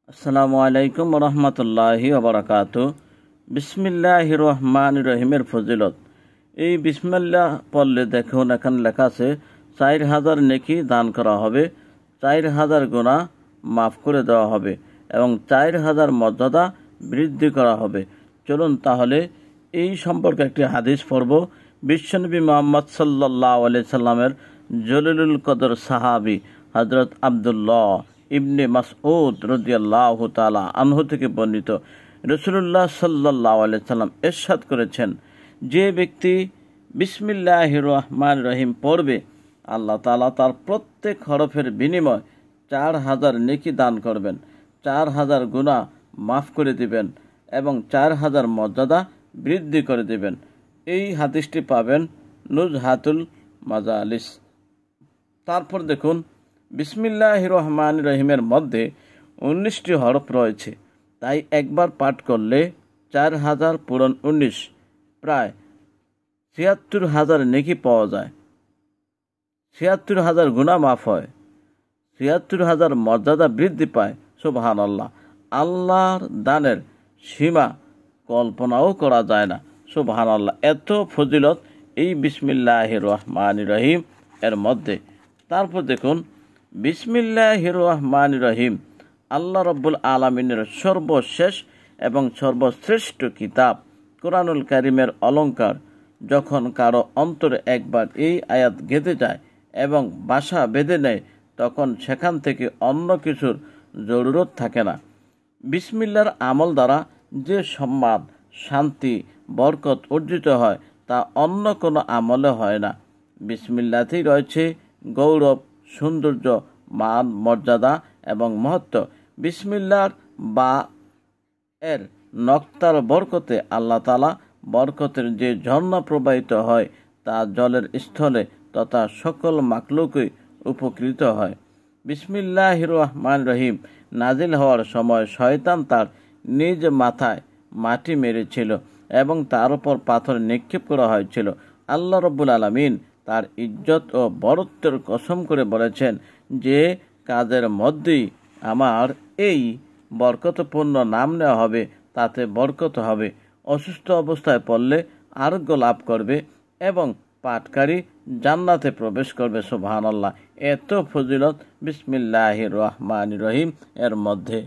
আসসালামু আলাইকুম রহমতুল্লাহি ওবরাকাতু। বিসমিল্লাহির রহমানির রহিমের ফজিলত। এই বিসমিল্লাহ পড়লে দেখুন এখানে লেখা আছে 4000 নেকি দান করা হবে, 4000 গুনাহ মাফ করে দেওয়া হবে এবং 4000 মর্যাদা বৃদ্ধি করা হবে। চলুন তাহলে এই সম্পর্কে একটি হাদিস পড়ব। বিশ্বনবী মুহাম্মদ সাল্লাল্লাহু আলাইহি সাল্লামের জলিলুল কদর সাহাবী হযরত আব্দুল্লাহ ইবনে মাসউদ রাদিয়াল্লাহু তাআলা আনহু থেকে বর্ণিত, রাসূলুল্লাহ সাল্লাল্লাহু আলাইহি সাল্লাম ইরশাদ করেছেন, যে ব্যক্তি বিসমিল্লাহির রহমানির রহিম পড়বে, আল্লাহ তাআলা তার প্রত্যেক হরফের বিনিময় 4000 নেকি দান করবেন, 4000 গুনাহ মাফ করে দিবেন এবং 4000 মর্যাদা বৃদ্ধি করে দিবেন। এই হাদিসটি পাবেন নুজহাতুল মাজালিস। তারপর দেখুন, বিসমিল্লাহির রহমানির রহিমের মধ্যে 19টি হরফ রয়েছে, তাই একবার পাঠ করলে 4000 পূরণ 19 প্রায় ৭৬,০০০ নেকি পাওয়া যায়, ৭৬,০০০ গুনাহ মাফ হয়, ৭৬,০০০ মর্যাদা বৃদ্ধি পায়। সুবহানাল্লাহ। আল্লাহর দানের সীমা কল্পনাও করা যায় না। সুবহানাল্লাহ। এত ফজিলত এই বিসমিল্লাহির রহমানির রহিম এর মধ্যে। তারপর দেখুন, বিসমিল্লাহির রহমানির রহিম আল্লাহ রব্বুল আলামিনের সর্বশেষ এবং সর্বশ্রেষ্ঠ কিতাব কোরআনুল কারীমের অলঙ্কার। যখন কারো অন্তরে একবার এই আয়াত গেঁথে যায় এবং বাসা বেঁধে নেয়, তখন সেখান থেকে অন্য কিছুর জরুরত থাকে না। বিসমিল্লাহর আমল দ্বারা যে সম্মান, শান্তি, বরকত অর্জিত হয় তা অন্য কোনো আমলে হয় না। বিসমিল্লাতেই রয়েছে গৌরব, সৌন্দর্য, মান, মর্যাদা এবং মহত্ব। বিসমিল্লাহর বা এর নক্তার বরকতে আল্লাহ তাআলা বরকতের যে ঝর্ণা প্রবাহিত হয় তা জলের স্থলে তথা সকল মাখলুকই উপকৃত হয়। বিসমিল্লাহির রহমানির রহিম নাজিল হওয়ার সময় শয়তান তার নিজ মাথায় মাটি মেরেছিল এবং তার উপর পাথর নিক্ষেপ করা হয়েছিল। আল্লাহ রব্বুল আলামিন তার ইজ্জত ও বরত্বের কসম করে বলেছেন যে কাজের মধ্যেই আমার এই বরকতপূর্ণ নাম নেওয়া হবে তাতে বরকত হবে। অসুস্থ অবস্থায় পড়লে আরোগ্য লাভ করবে এবং পাঠকারী জান্নাতে প্রবেশ করবে। সুবহানাল্লাহ। এত ফজিলত বিসমিল্লাহির রহমানির রহিম এর মধ্যে।